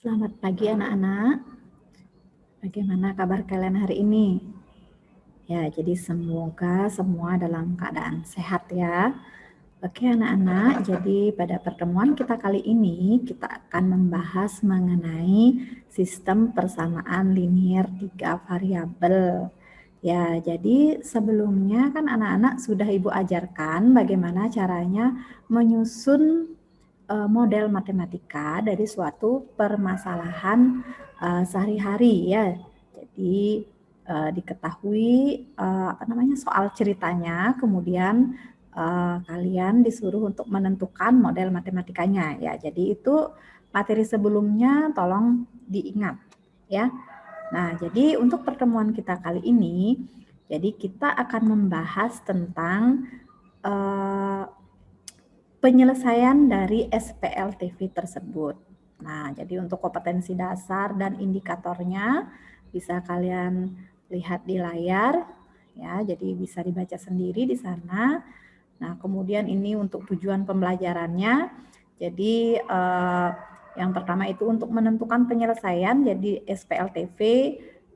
Selamat pagi anak-anak. Bagaimana kabar kalian hari ini? Ya, jadi semoga semua dalam keadaan sehat ya. Oke anak-anak, jadi pada pertemuan kita kali ini kita akan membahas mengenai sistem persamaan linier 3 variabel. Ya, jadi sebelumnya kan anak-anak sudah Ibu ajarkan bagaimana caranya menyusun model matematika dari suatu permasalahan sehari-hari ya. Jadi diketahui soal ceritanya, kemudian kalian disuruh untuk menentukan model matematikanya ya. Jadi itu materi sebelumnya tolong diingat ya. Nah, jadi untuk pertemuan kita kali ini, jadi kita akan membahas tentang penyelesaian dari SPLTV tersebut. Nah, jadi untuk kompetensi dasar dan indikatornya bisa kalian lihat di layar ya, jadi bisa dibaca sendiri di sana. Nah, kemudian ini untuk tujuan pembelajarannya. Jadi yang pertama itu untuk menentukan penyelesaian, jadi SPLTV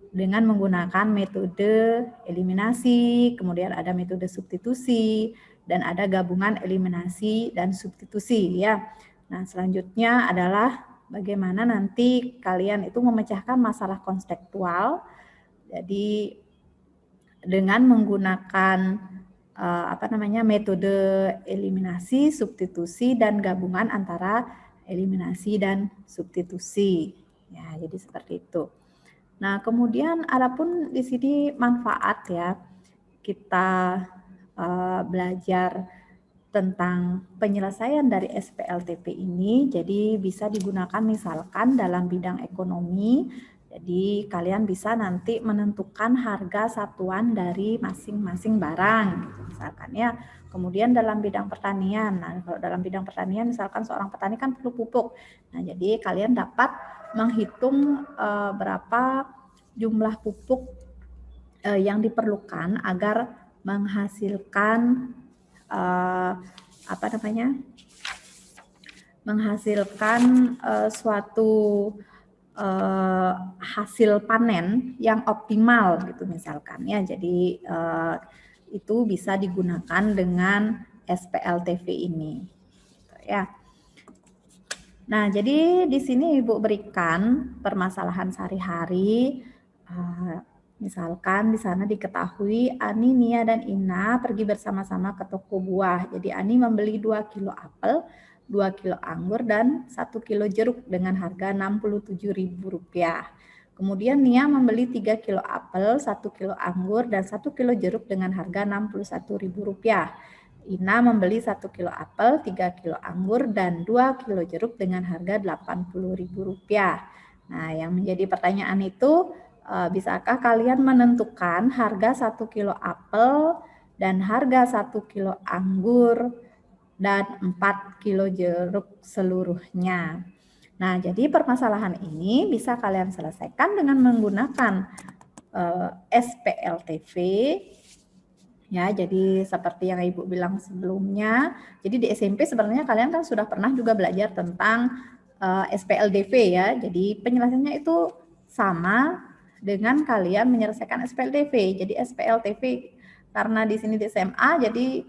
dengan menggunakan metode eliminasi, kemudian ada metode substitusi, dan ada gabungan eliminasi dan substitusi ya. Nah, selanjutnya adalah bagaimana nanti kalian itu memecahkan masalah konseptual. Jadi dengan menggunakan metode eliminasi, substitusi dan gabungan antara eliminasi dan substitusi. Ya, jadi seperti itu. Nah, kemudian adapun di sini manfaat ya. Kita belajar tentang penyelesaian dari SPLTP ini, jadi bisa digunakan misalkan dalam bidang ekonomi. Jadi kalian bisa nanti menentukan harga satuan dari masing-masing barang, gitu, misalkan ya. Kemudian dalam bidang pertanian, nah kalau dalam bidang pertanian misalkan seorang petani kan perlu pupuk. Nah jadi kalian dapat menghitung berapa jumlah pupuk yang diperlukan agar menghasilkan suatu hasil panen yang optimal gitu misalkan ya. Jadi itu bisa digunakan dengan SPLTV ini gitu ya. Nah, jadi di sini Ibu berikan permasalahan sehari-hari. Misalkan di sana diketahui Ani, Nia, dan Ina pergi bersama-sama ke toko buah. Jadi Ani membeli 2 kilo apel, 2 kilo anggur, dan 1 kilo jeruk dengan harga Rp67.000. Kemudian Nia membeli 3 kilo apel, 1 kilo anggur, dan 1 kilo jeruk dengan harga Rp61.000. Ina membeli 1 kilo apel, 3 kilo anggur, dan 2 kilo jeruk dengan harga Rp80.000. Nah, yang menjadi pertanyaan itu, bisakah kalian menentukan harga 1 kilo apel dan harga 1 kilo anggur dan 4 kilo jeruk seluruhnya? Nah, jadi permasalahan ini bisa kalian selesaikan dengan menggunakan SPLTV. Ya, jadi seperti yang Ibu bilang sebelumnya, jadi di SMP sebenarnya kalian kan sudah pernah juga belajar tentang SPLDV ya. Jadi penyelesaiannya itu sama dengan kalian menyelesaikan SPLDV. Jadi SPLTV karena di sini di SMA jadi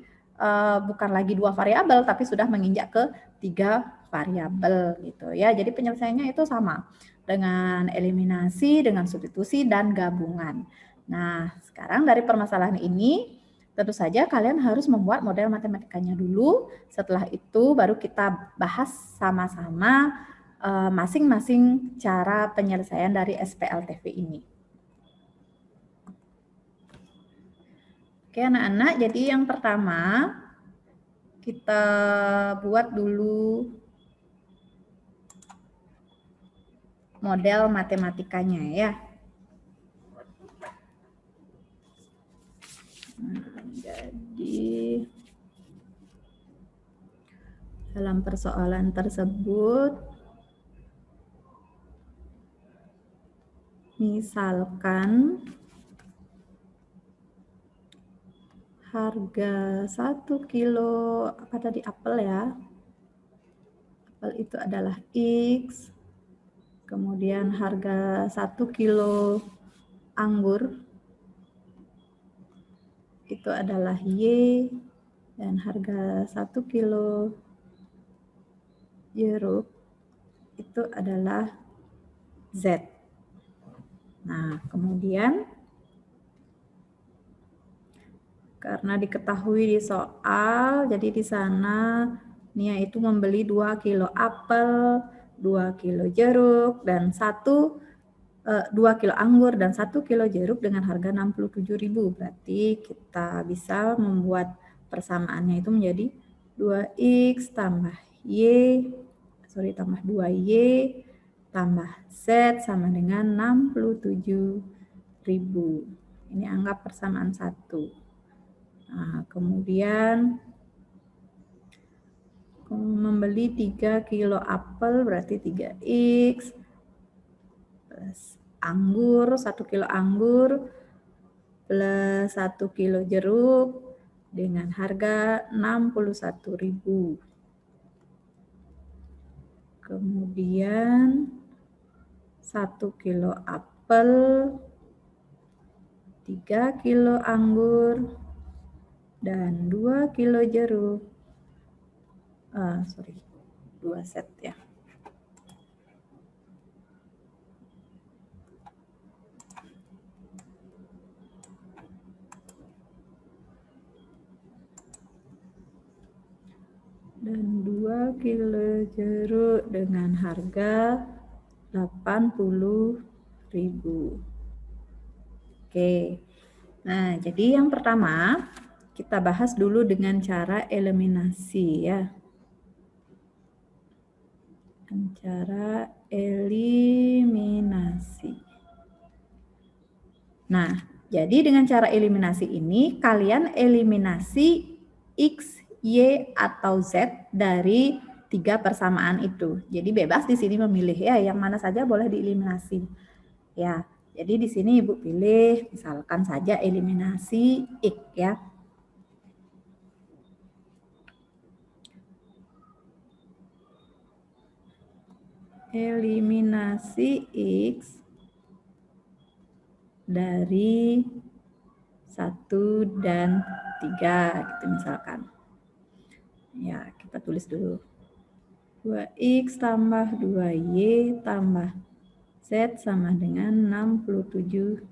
bukan lagi 2 variabel tapi sudah menginjak ke 3 variabel gitu ya. Jadi penyelesaiannya itu sama dengan eliminasi, dengan substitusi dan gabungan. Nah, sekarang dari permasalahan ini tentu saja kalian harus membuat model matematikanya dulu. Setelah itu baru kita bahas sama-sama masing-masing cara penyelesaian dari SPLTV ini. Oke anak-anak, jadi yang pertama kita buat dulu model matematikanya ya. Jadi dalam persoalan tersebut, misalkan harga 1 kilo apel ya. Apel itu adalah X, Kemudian harga 1 kilo anggur itu adalah Y, dan harga 1 kilo jeruk itu adalah Z. Nah, kemudian karena diketahui di soal, jadi di sana Nia itu membeli 2 kilo apel, 2 kilo jeruk, dan 2 kilo anggur dan 1 kilo jeruk dengan harga 67.000. Berarti kita bisa membuat persamaannya itu menjadi 2X tambah tambah 2Y tambah Z sama dengan 67.000. Ini anggap persamaan 1. Nah, kemudian membeli 3 kilo apel berarti 3X plus anggur, 1 kilo anggur plus 1 kilo jeruk dengan harga 61.000. Kemudian 1 kilo apel, 3 kilo anggur, dan 2 kilo jeruk. 2 set ya. Dan 2 kilo jeruk dengan harga 80.000. Oke. Nah, jadi yang pertama kita bahas dulu dengan cara eliminasi ya. Cara eliminasi. Nah, jadi dengan cara eliminasi ini kalian eliminasi X, Y, atau Z dari 3 persamaan itu. Jadi bebas di sini memilih ya, yang mana saja boleh dieliminasi. Ya, jadi di sini Ibu pilih misalkan saja eliminasi X ya. Eliminasi X dari 1 dan 3 gitu misalkan. Ya, kita tulis dulu. 2X tambah 2Y tambah Z sama dengan 67.000.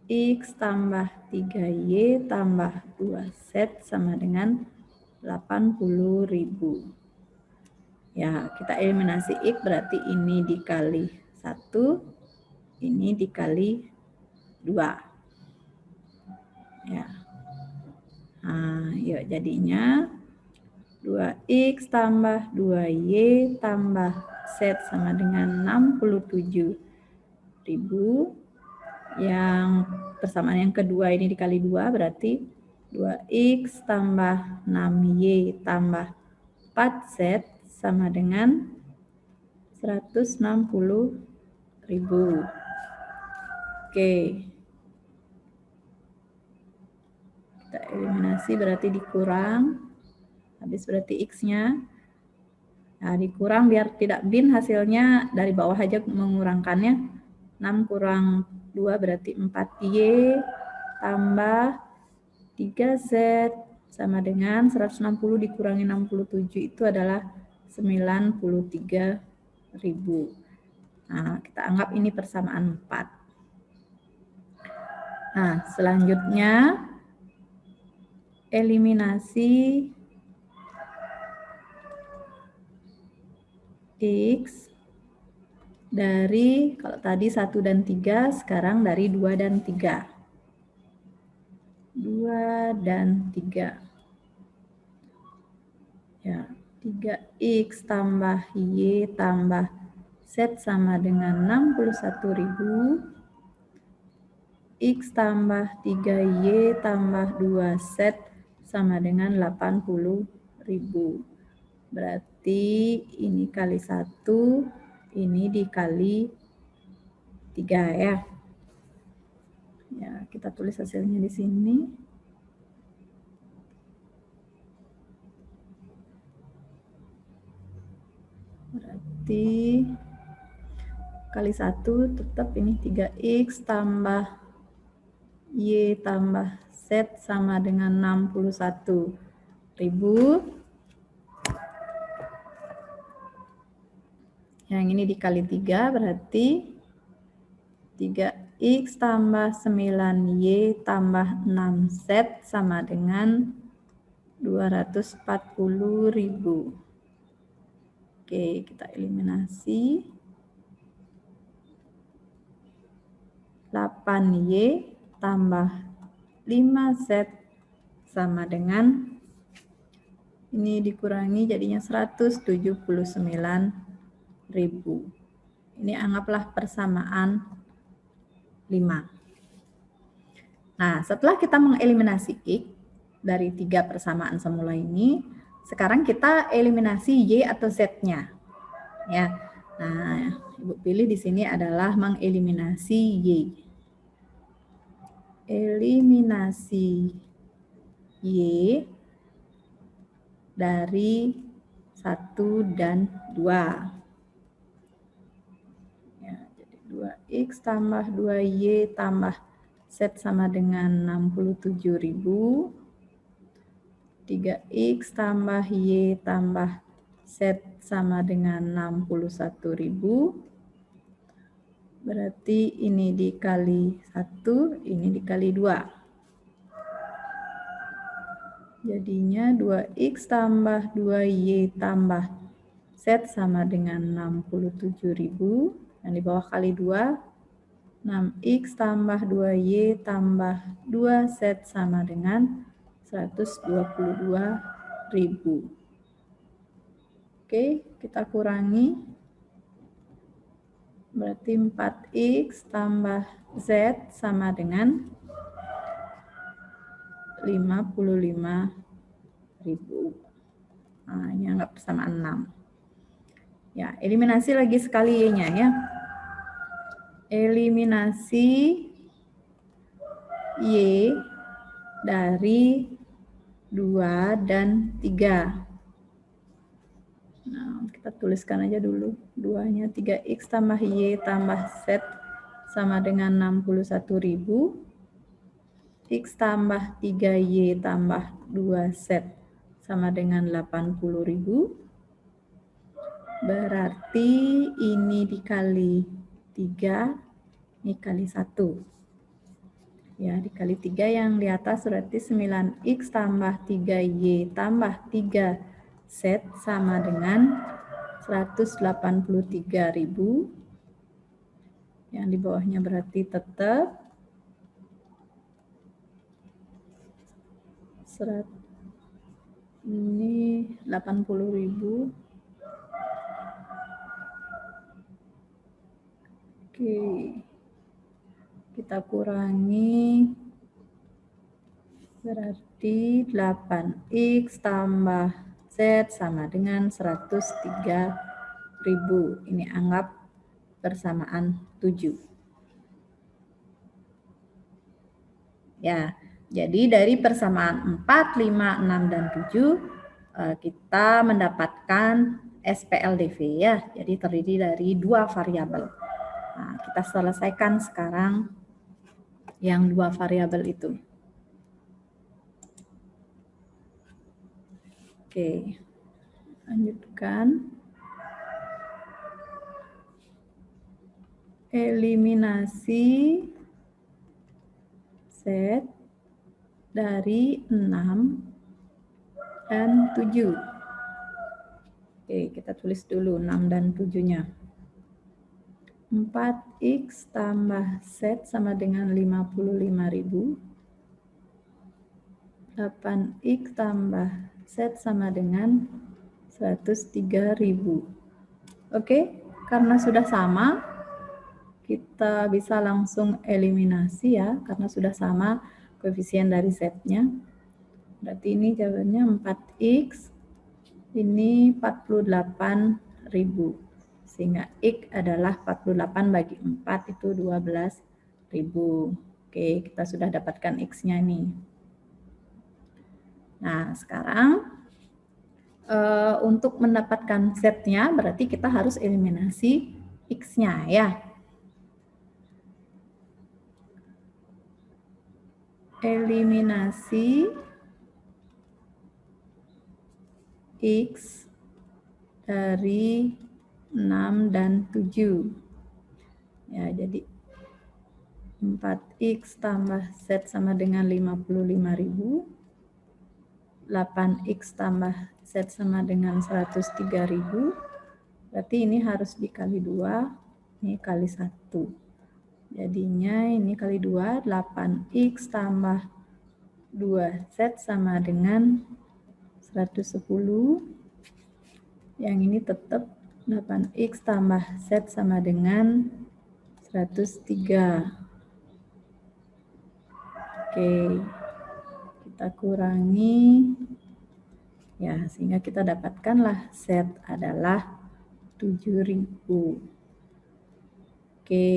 X tambah 3Y tambah 2Z sama dengan 80.000. Ya, kita eliminasi X berarti ini dikali 1, ini dikali 2. Ya. Nah, yuk jadinya 2X tambah 2Y tambah Z sama dengan 67.000. Yang persamaan yang kedua ini dikali 2 berarti 2X tambah 6Y tambah 4Z sama dengan 160.000. Oke. Kita eliminasi berarti dikurang. Habis berarti X-nya. Nah, dikurang biar tidak bin hasilnya dari bawah aja mengurangkannya. 6 kurang 2 berarti 4Y tambah 3Z sama dengan 160 dikurangi 67 itu adalah 93.000. Nah, kita anggap ini persamaan 4. Nah, selanjutnya eliminasi X dari, kalau tadi 1 dan 3, sekarang dari 2 dan 3. 2 dan 3. Ya, 3X tambah Y tambah Z sama dengan 61.000. X tambah 3Y tambah 2Z sama dengan 80.000. Berarti ini kali 1, ini dikali 3 ya. Ya, kita tulis hasilnya di sini. Berarti kali 1 tetap ini 3X tambah Y tambah Z sama dengan 61.000. Yang ini dikali 3 berarti 3X tambah 9Y tambah 6Z sama dengan 240.000. Oke, kita eliminasi. 8Y tambah 5Z sama dengan, ini dikurangi jadinya 179.000. Ini anggaplah persamaan 5. Nah, setelah kita mengeliminasi X dari 3 persamaan semula ini, sekarang kita eliminasi Y atau Z-nya. Ya. Nah, Ibu pilih di sini adalah mengeliminasi Y. Eliminasi Y dari 1 dan 2. Ya, jadi 2X tambah 2Y tambah Z sama dengan 67.000. 3X tambah Y tambah Z sama dengan 61.000. Berarti ini dikali 1, ini dikali 2. Jadinya 2X tambah 2Y tambah Z sama dengan 67.000. Yang di bawah kali 2, 6X tambah 2Y tambah 2Z sama dengan 122.000. Oke, kita kurangi. Berarti 4X tambah Z sama dengan 55.000. Nah, ini anggap persamaan 6. Ya, eliminasi lagi sekali Y-nya ya. Eliminasi Y dari 2 dan 3. Nah, kita tuliskan aja dulu. 2-nya 3X tambah Y tambah Z sama dengan 61.000. X tambah 3Y tambah 2Z sama dengan 80.000. Berarti ini dikali 3, ini kali 1. Ya, dikali 3 yang di atas berarti 9X tambah 3Y tambah 3Z sama dengan 183.000. Yang di bawahnya berarti tetap ini 80.000. Oke. Kita kurangi. Berarti 8X tambah Z sama dengan 103.000. Ini anggap persamaan 7. Ya, jadi dari persamaan 4, 5, 6, dan 7 kita mendapatkan SPLDV ya. Jadi terdiri dari 2 variabel. Nah, kita selesaikan sekarang yang 2 variabel itu. Oke, lanjutkan. Eliminasi Z dari 6 dan 7. Oke, kita tulis dulu 6 dan 7-nya. 4X tambah Z sama dengan 55.000. 8X tambah Z sama dengan 103.000. Oke, karena sudah sama, kita bisa langsung eliminasi ya, karena sudah sama koefisien dari Z-nya. Berarti ini jawabannya 4X, ini 48.000. Sehingga X adalah 48 bagi 4 itu 12.000. Oke, kita sudah dapatkan X-nya nih. Nah, sekarang untuk mendapatkan Z-nya berarti kita harus eliminasi X-nya ya. Eliminasi X dari 6 dan 7. Ya, jadi 4X tambah Z sama dengan 55.000. 8X tambah Z sama dengan 103.000. Berarti ini harus dikali 2, ini kali 1. Jadinya ini kali 2, 8X tambah 2Z sama dengan 110. Yang ini tetap 8X tambah Z sama dengan 103. Oke, kita kurangi. Ya, sehingga kita dapatkanlah Z adalah 7.000. Oke.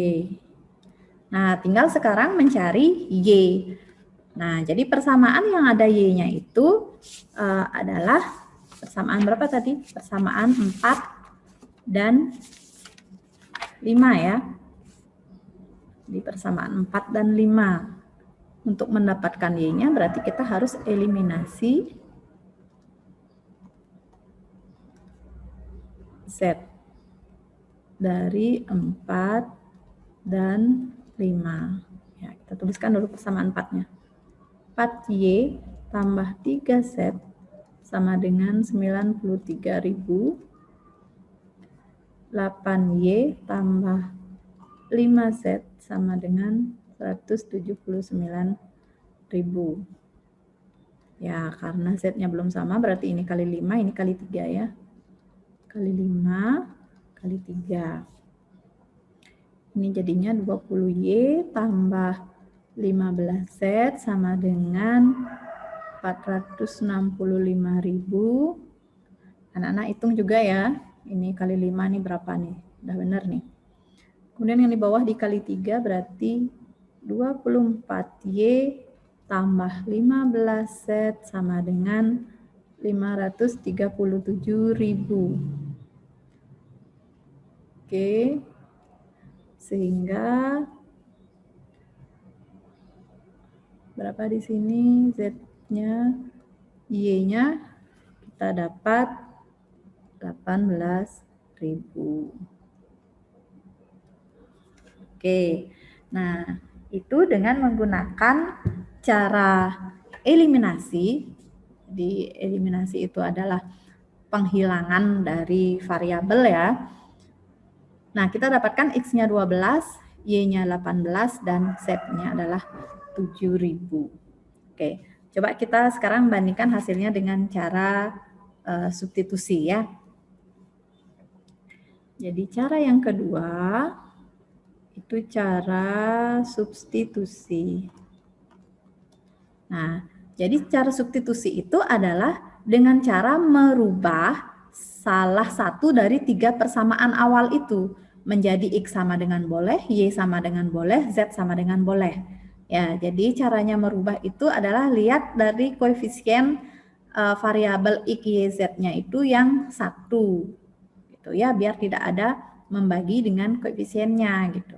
Nah, tinggal sekarang mencari Y. Nah, jadi persamaan yang ada Y-nya itu adalah persamaan berapa tadi? Persamaan 4 dan 5 ya. Di persamaan 4 dan 5. Untuk mendapatkan Y-nya berarti kita harus eliminasi Z dari 4 dan 5. Ya, kita tuliskan dulu persamaan 4-nya. 4Y tambah 3Z sama dengan 93.000. 8Y tambah 5Z sama dengan 179.000. Ya, karena Z-nya belum sama, berarti ini kali 5, ini kali 3 ya. Kali 5, kali 3. Ini jadinya 20Y tambah 15Z sama dengan 465.000. Anak-anak hitung juga ya. Ini kali 5 nih berapa nih? Udah benar nih. Kemudian yang di bawah dikali 3 berarti 24Y tambah 15Z sama dengan 537.000. Oke. Sehingga berapa di sini Z-nya, Y-nya kita dapat 18.000. Oke, nah itu dengan menggunakan cara eliminasi. Jadi eliminasi itu adalah penghilangan dari variabel ya. Nah, kita dapatkan X-nya 12, Y-nya 18, dan Z-nya adalah 7.000. Oke, coba kita sekarang bandingkan hasilnya dengan cara substitusi ya. Jadi cara yang kedua itu cara substitusi. Nah, jadi cara substitusi itu adalah dengan cara merubah salah satu dari 3 persamaan awal itu menjadi X sama dengan boleh, Y sama dengan boleh, Z sama dengan boleh. Ya, jadi caranya merubah itu adalah lihat dari koefisien variabel X, Y, Z-nya itu yang 1. Gitu ya, biar tidak ada membagi dengan koefisiennya gitu.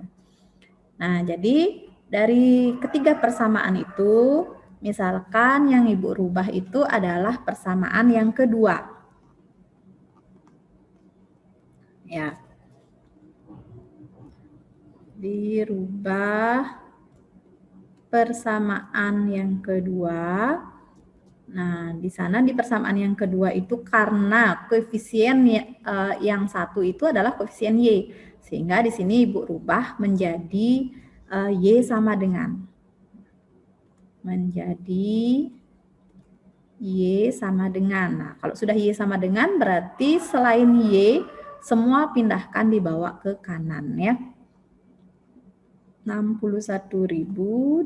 Nah, jadi dari ketiga persamaan itu, misalkan yang Ibu rubah itu adalah persamaan yang kedua. Ya. Dirubah persamaan yang kedua. Nah, di sana di persamaan yang kedua itu karena koefisien yang 1 itu adalah koefisien Y. Sehingga di sini Ibu rubah menjadi Y sama dengan. Menjadi Y sama dengan. Nah, kalau sudah Y sama dengan berarti selain Y semua pindahkan dibawa ke kanan ya. 61.000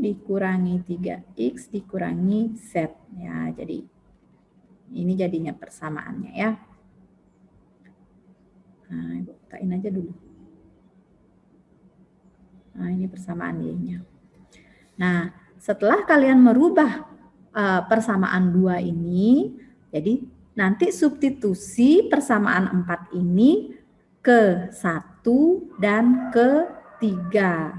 dikurangi 3X dikurangi Z. Ya, jadi ini jadinya persamaannya ya. Nah, Ibu bukain aja dulu. Nah, ini persamaan Y-nya. Nah, setelah kalian merubah persamaan 2 ini, jadi Nanti substitusi persamaan 4 ini ke 1 dan ke 3.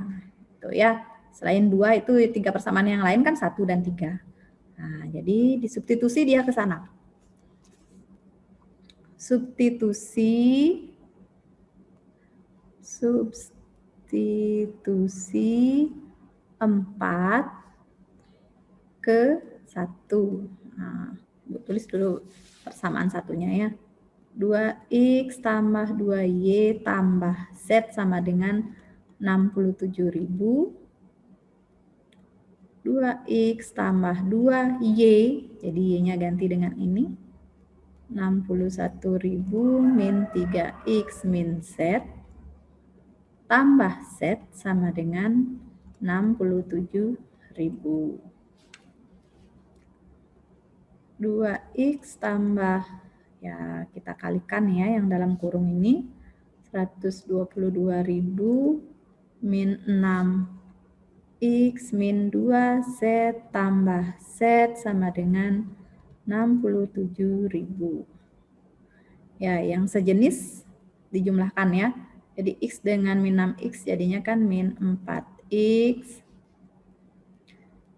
Tuh ya. Selain 2 itu 3 persamaan yang lain kan 1 dan 3. Nah, jadi disubstitusi dia ke sana. Substitusi 4 ke 1. Nah, tulis dulu persamaan satunya ya. 2x tambah 2y tambah z sama dengan 67.000. 2x tambah 2y, jadi y-nya ganti dengan ini. 61.000 min 3x min z tambah z sama dengan 67.000. 2x tambah, ya kita kalikan ya yang dalam kurung ini, 122.000 min 6x min 2z tambah z sama dengan 67.000. Ya, yang sejenis dijumlahkan ya. Jadi x dengan min 6x jadinya kan min 4x.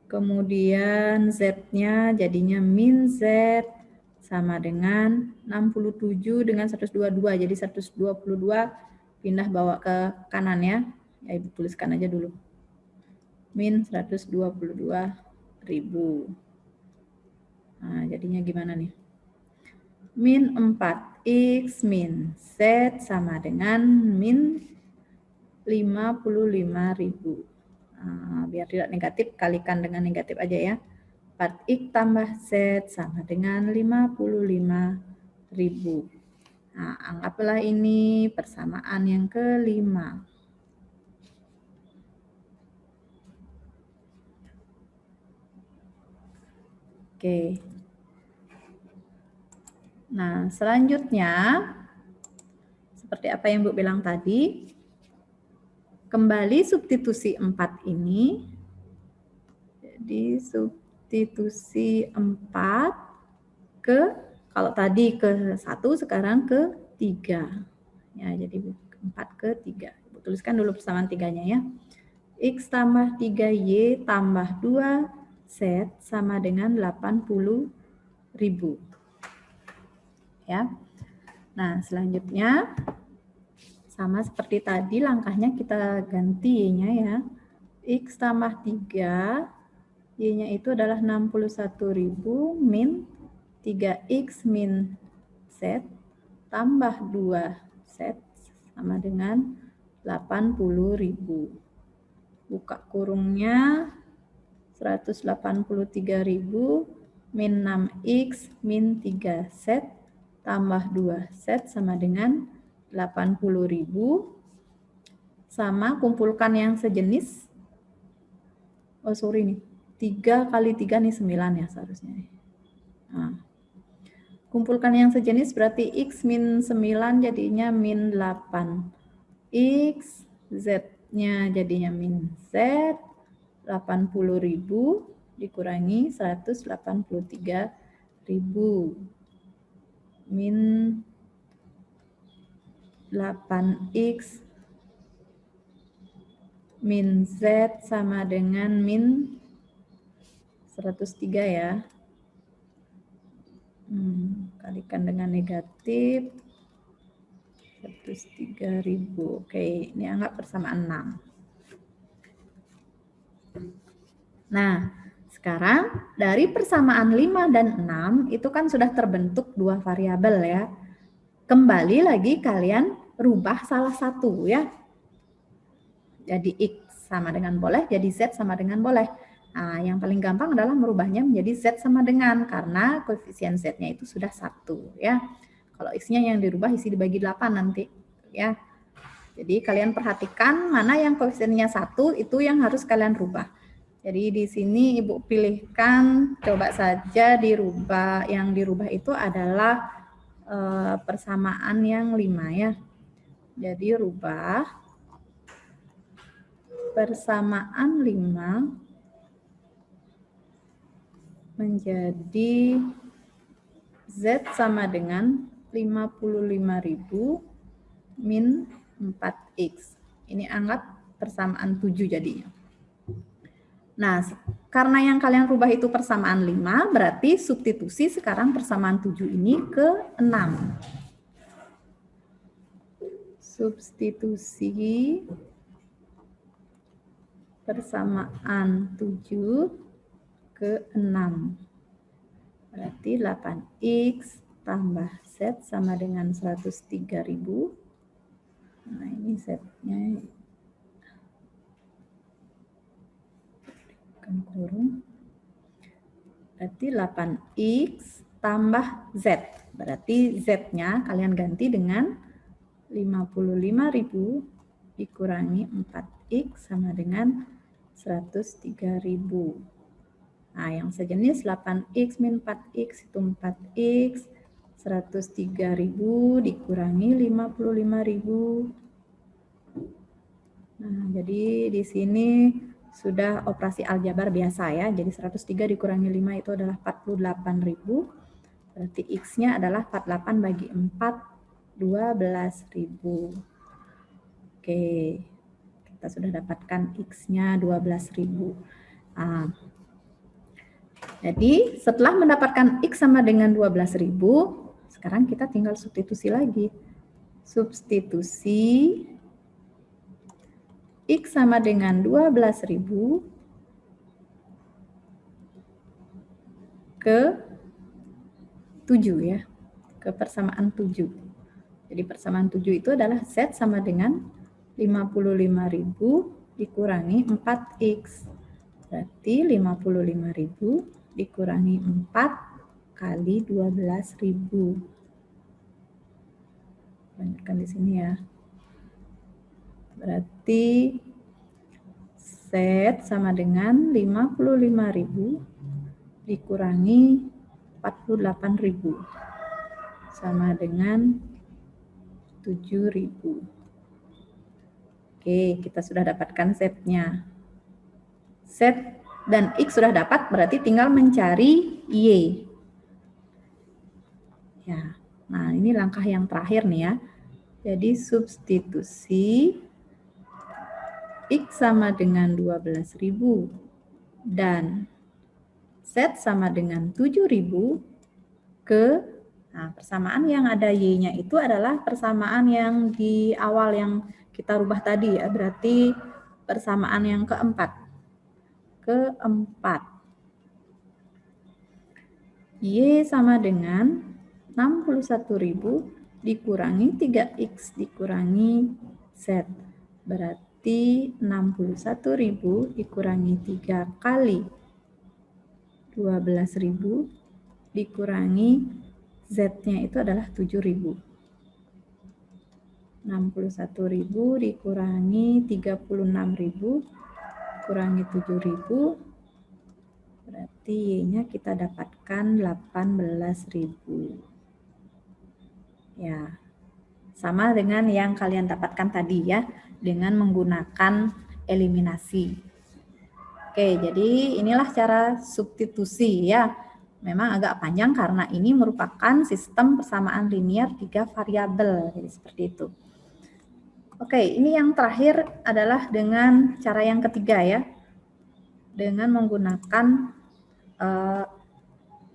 Kemudian z-nya jadinya min z sama dengan 67 dengan 122. Jadi 122 pindah bawa ke kanan ya. Ya, Ibu tuliskan aja dulu. Min 122.000. Nah, jadinya gimana nih? Min 4x min z sama dengan min 55.000. Nah, biar tidak negatif, kalikan dengan negatif aja ya. 4x tambah z sama dengan 55.000. Nah, anggaplah ini persamaan yang kelima. Oke. Nah, selanjutnya, seperti apa yang Bu bilang tadi, kembali substitusi 4 ini. Jadi substitusi 4 ke, kalau tadi ke 1, sekarang ke 3. Ya, jadi 4 ke 3. Ibu tuliskan dulu persamaan 3-nya ya. X tambah 3Y tambah 2Z sama dengan 80.000. Ya. Nah, selanjutnya sama seperti tadi, langkahnya kita ganti Y-nya ya. X tambah 3, Y-nya itu adalah 61.000 min 3X min Z tambah 2Z sama dengan 80.000. Buka kurungnya, 183.000 min 6X min 3Z tambah 2Z sama dengan 80.000. Sama, kumpulkan yang sejenis. Oh sorry nih, 3 kali 3 nih 9 ya seharusnya. Nah, kumpulkan yang sejenis berarti X min 9 jadinya min 8. X, Z-nya jadinya min Z, 80.000 dikurangi 183.000. Min 8X min Z sama dengan min 103 ya. Kalikan dengan negatif 103.000. Oke, ini anggap persamaan 6. Nah, sekarang dari persamaan 5 dan 6 itu kan sudah terbentuk dua variabel ya. Kembali lagi kalian rubah salah satu ya. Jadi X sama dengan boleh, jadi Z sama dengan boleh. Nah, yang paling gampang adalah merubahnya menjadi Z sama dengan, karena koefisien Z-nya itu sudah 1 ya. Kalau X-nya yang dirubah isi dibagi 8 nanti ya. Jadi kalian perhatikan mana yang koefisiennya 1 itu yang harus kalian rubah. Jadi di sini Ibu pilihkan, coba saja dirubah. Yang dirubah itu adalah persamaan yang 5 ya. Jadi rubah persamaan 5 menjadi Z sama dengan 55.000 min 4X. Ini anggap persamaan 7 jadinya. Nah, karena yang kalian rubah itu persamaan 5, berarti substitusi sekarang persamaan 7 ini ke 6. Substitusi persamaan 7 ke 6. Berarti 8X tambah Z sama dengan 103.000. Nah, ini Z-nya kan kurung. Berarti 8X tambah Z. Berarti Z-nya kalian ganti dengan 55.000 dikurangi 4X sama dengan 103.000. Nah, yang sejenis 8X min 4X itu 4X, 103.000 dikurangi 55.000. Nah, jadi di sini sudah operasi aljabar biasa ya. Jadi 103 dikurangi 5 itu adalah 48.000. Berarti X-nya adalah 48 bagi 4, 12.000. Oke, kita sudah dapatkan X-nya 12.000. Nah, jadi setelah mendapatkan X sama dengan 12.000, sekarang kita tinggal substitusi lagi. Substitusi X sama dengan 12.000 ke 7 ya, ke persamaan 7. Jadi persamaan 7 itu adalah Z sama dengan 55.000 dikurangi 4X. Berarti 55.000 dikurangi 4 kali 12.000. Banyakkan di sini ya. Berarti Z sama dengan 55.000 dikurangi 48.000 sama dengan 7.000. Oke, kita sudah dapatkan Z-nya. Z dan X sudah dapat, berarti tinggal mencari Y. Ya, nah ini langkah yang terakhir nih ya. Jadi substitusi X sama dengan 12.000 dan Z sama dengan 7.000 ke, nah persamaan yang ada Y-nya itu adalah persamaan yang di awal yang kita rubah tadi ya, berarti persamaan yang keempat. Y sama dengan 61.000 dikurangi 3X dikurangi Z. Berarti 61.000 dikurangi 3 kali 12.000 dikurangi Z-nya itu adalah 7.000. 61.000 dikurangi 36.000 kurangi 7.000, berarti Y-nya kita dapatkan 18.000. Ya, sama dengan yang kalian dapatkan tadi ya, dengan menggunakan eliminasi. Oke, jadi inilah cara substitusi ya. Memang agak panjang karena ini merupakan sistem persamaan linear 3 variabel, jadi seperti itu. Oke, ini yang terakhir adalah dengan cara yang ketiga ya, dengan menggunakan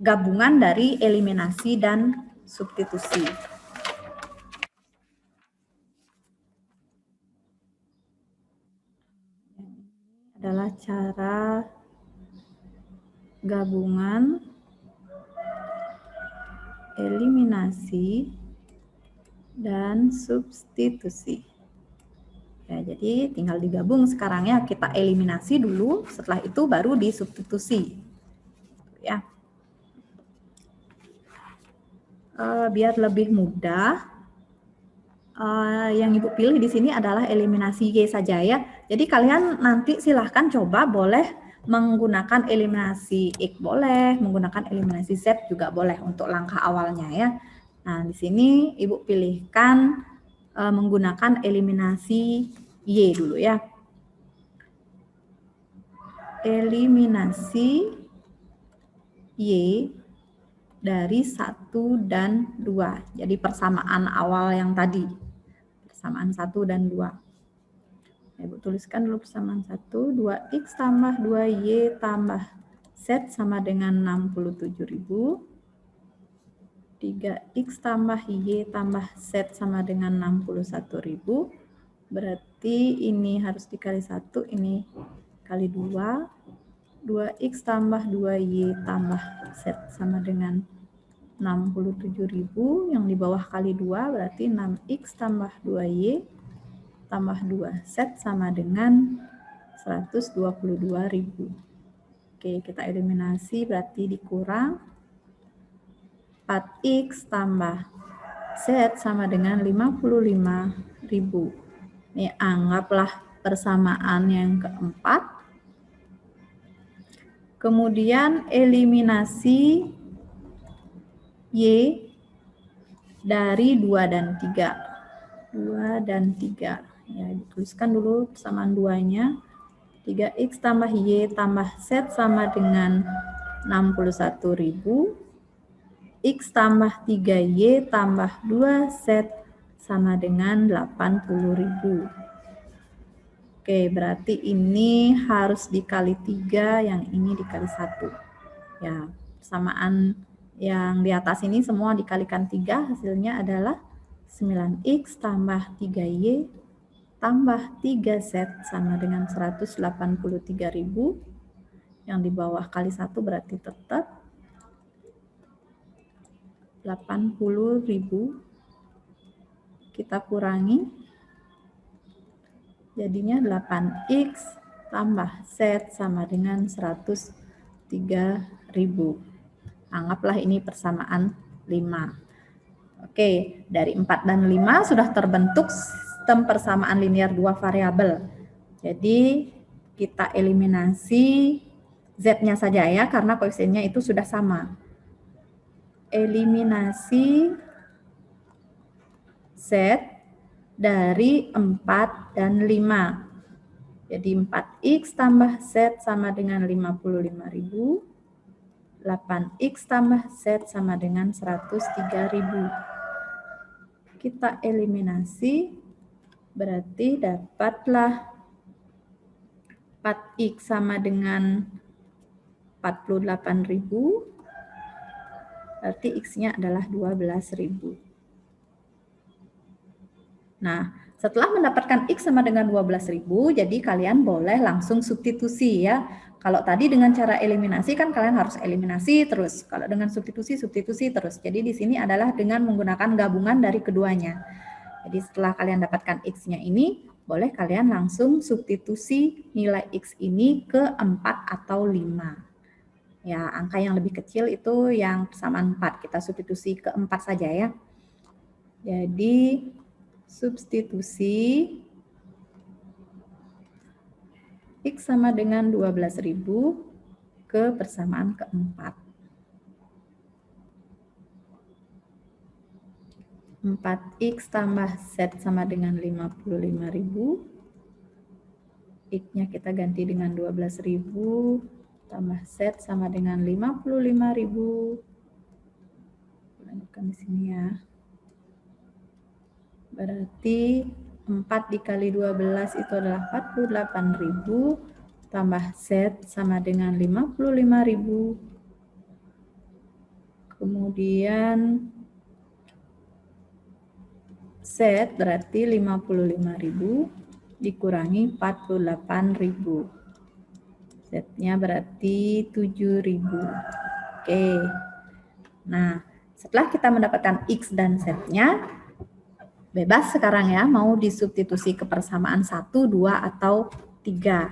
gabungan dari eliminasi dan substitusi. Ini adalah cara gabungan eliminasi dan substitusi. Ya, jadi tinggal digabung sekarang ya, kita eliminasi dulu, setelah itu baru disubstitusi. Ya. Biar lebih mudah, yang Ibu pilih di sini adalah eliminasi Y saja ya. Jadi kalian nanti silahkan coba, boleh menggunakan eliminasi X boleh, menggunakan eliminasi Z juga boleh untuk langkah awalnya ya. Nah, di sini Ibu pilihkan menggunakan eliminasi Y dulu ya. Eliminasi Y dari 1 dan 2. Jadi persamaan awal yang tadi. Persamaan 1 dan 2. Ibu tuliskan dulu persamaan 1. 2X tambah 2Y tambah Z sama dengan 67.000. 3X tambah Y tambah Z sama dengan 61.000. Berarti ini harus dikali 1, ini kali 2. 2X tambah 2Y tambah Z sama dengan 67.000. Yang di bawah kali 2 berarti 6X tambah 2Y tambah 2Z sama dengan 122.000. Oke, kita eliminasi berarti dikurang 4X tambah Z sama dengan 55.000. Ini anggaplah persamaan yang keempat. Kemudian eliminasi Y dari 2 dan 3. 2 dan 3. Ya, dituliskan dulu persamaan 2-nya. 3X tambah Y tambah Z sama dengan 61.000. X tambah 3Y tambah 2Z sama dengan 80.000. Oke, berarti ini harus dikali 3, yang ini dikali 1. Ya, persamaan yang di atas ini semua dikalikan 3, hasilnya adalah 9X tambah 3Y tambah 3Z sama dengan 183.000. Yang di bawah kali 1 berarti tetap 80.000. Kita kurangi, jadinya 8X tambah Z sama dengan 103.000. Anggaplah ini persamaan 5. Oke, dari 4 dan 5 sudah terbentuk sistem persamaan linear 2 variabel. Jadi kita eliminasi Z-nya saja ya, karena koefisiennya itu sudah sama. Eliminasi Z dari 4 dan 5. Jadi 4X tambah Z sama dengan 55.000. 8X tambah Z sama dengan 103.000. Kita eliminasi, berarti dapatlah 4X sama dengan 48.000. Berarti X-nya adalah 12.000. Nah, setelah mendapatkan X sama dengan 12.000, jadi kalian boleh langsung substitusi ya. Kalau tadi dengan cara eliminasi kan kalian harus eliminasi terus. Kalau dengan substitusi terus. Jadi di sini adalah dengan menggunakan gabungan dari keduanya. Jadi setelah kalian dapatkan X-nya ini, boleh kalian langsung substitusi nilai X ini ke 4 atau 5. Ya, angka yang lebih kecil itu yang persamaan 4. Kita substitusi ke 4 saja ya. Jadi substitusi X sama dengan 12.000 ke persamaan keempat. 4X tambah Z sama dengan 55.000. X-nya kita ganti dengan 12.000 tambah Z sama dengan 55.000. Lanjutkan di sini ya. Berarti 4 dikali 12 itu adalah 48.000 tambah Z sama dengan 55.000. Kemudian Z berarti 55.000 dikurangi 48.000. Z-nya berarti 7.000. Oke. Nah, setelah kita mendapatkan X dan Z-nya, bebas sekarang ya, mau disubstitusi ke persamaan 1, 2, atau 3.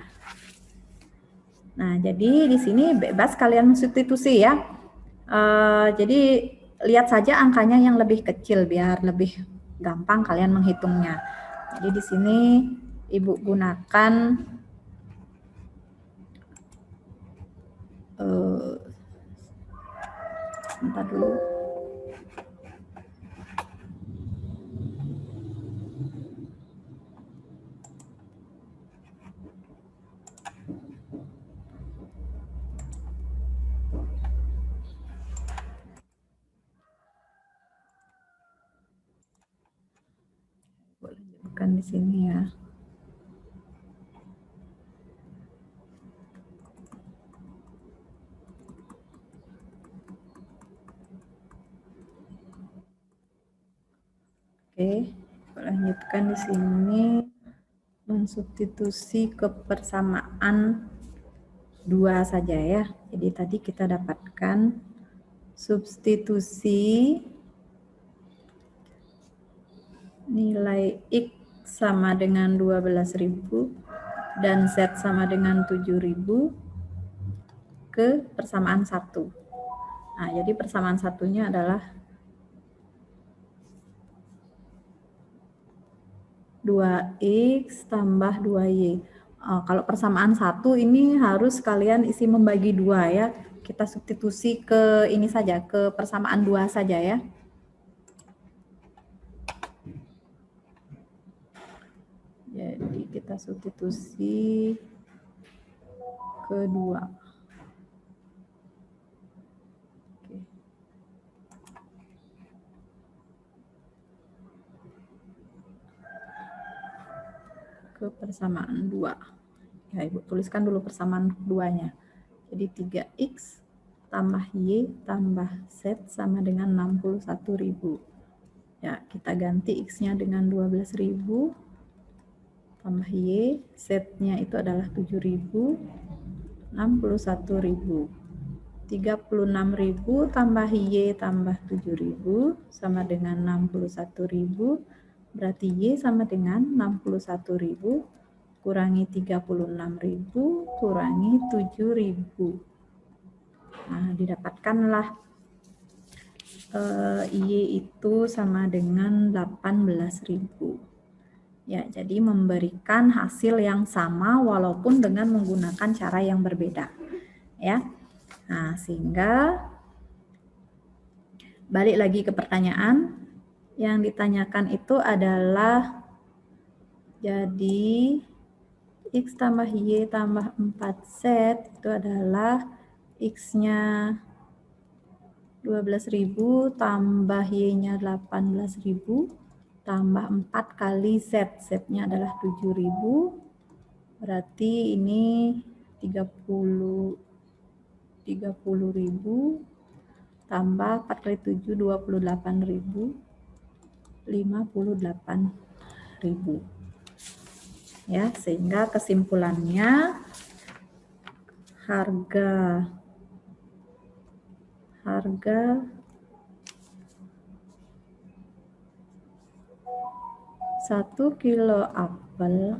Nah, jadi di sini bebas kalian substitusi ya. Jadi lihat saja angkanya yang lebih kecil biar lebih gampang kalian menghitungnya. Jadi di sini Ibu gunakan sebentar dulu. lanjutkan di sini ya. Oke, lanjutkan di sini. Mensubstitusi ke persamaan 2 saja ya. Jadi tadi kita dapatkan substitusi nilai X sama dengan 12.000 dan Z sama dengan 7.000 ke persamaan 1. Nah, jadi persamaan satunya adalah 2X tambah 2Y. Kalau persamaan 1 ini harus kalian isi membagi 2 ya. Kita substitusi ke ini saja, ke persamaan 2 saja ya. Jadi kita substitusi ke 2. Oke. Ke persamaan 2. Ya, Ibu tuliskan dulu persamaan 2-nya. Jadi 3X tambah Y tambah Z sama dengan 61.000. Ya, kita ganti X-nya dengan 12.000 tambah Y, Z-nya itu adalah 7.000, 61.000. 36.000 tambah Y tambah 7.000 sama dengan 61.000. Berarti Y sama dengan 61.000 kurangi 36.000 kurangi 7.000. Nah, didapatkanlah Y itu sama dengan 18.000. Ya, jadi memberikan hasil yang sama walaupun dengan menggunakan cara yang berbeda. Ya. Nah, sehingga balik lagi ke pertanyaan yang ditanyakan itu adalah jadi X tambah Y tambah 4Z itu adalah X-nya 12.000 tambah Y-nya 18.000 tambah 4 kali Z. Z-nya adalah 7.000. Berarti ini 30.000 tambah 4 kali 7 28.000 58.000. Ya, sehingga kesimpulannya harga 1 kilo apel,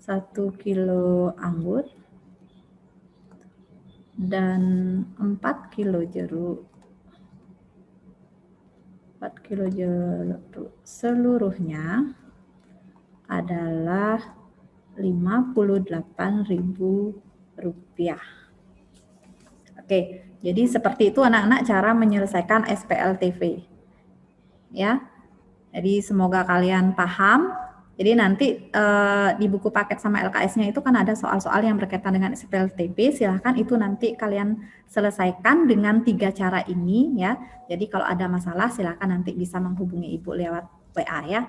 1 kilo anggur, dan 4 kilo jeruk. 4 kilo jeruk seluruhnya adalah Rp58.000. Oke, jadi seperti itu anak-anak cara menyelesaikan SPLTV. Ya, jadi semoga kalian paham. Jadi nanti di buku paket sama LKS-nya itu kan ada soal-soal yang berkaitan dengan SPLTV. Silahkan itu nanti kalian selesaikan dengan 3 cara ini ya. Jadi kalau ada masalah silahkan nanti bisa menghubungi Ibu lewat WA ya.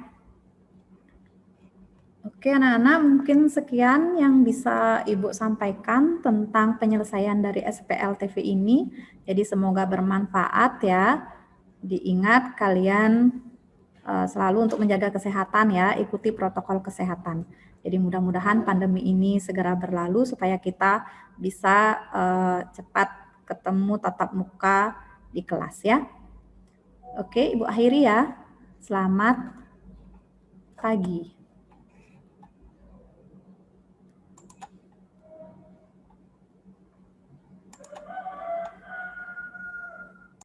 Oke anak-anak, mungkin sekian yang bisa Ibu sampaikan tentang penyelesaian dari SPLTV ini. Jadi semoga bermanfaat ya. Diingat kalian selalu untuk menjaga kesehatan ya, ikuti protokol kesehatan. Jadi mudah-mudahan pandemi ini segera berlalu supaya kita bisa cepat ketemu tatap muka di kelas ya. Oke, Ibu akhiri ya. Selamat pagi.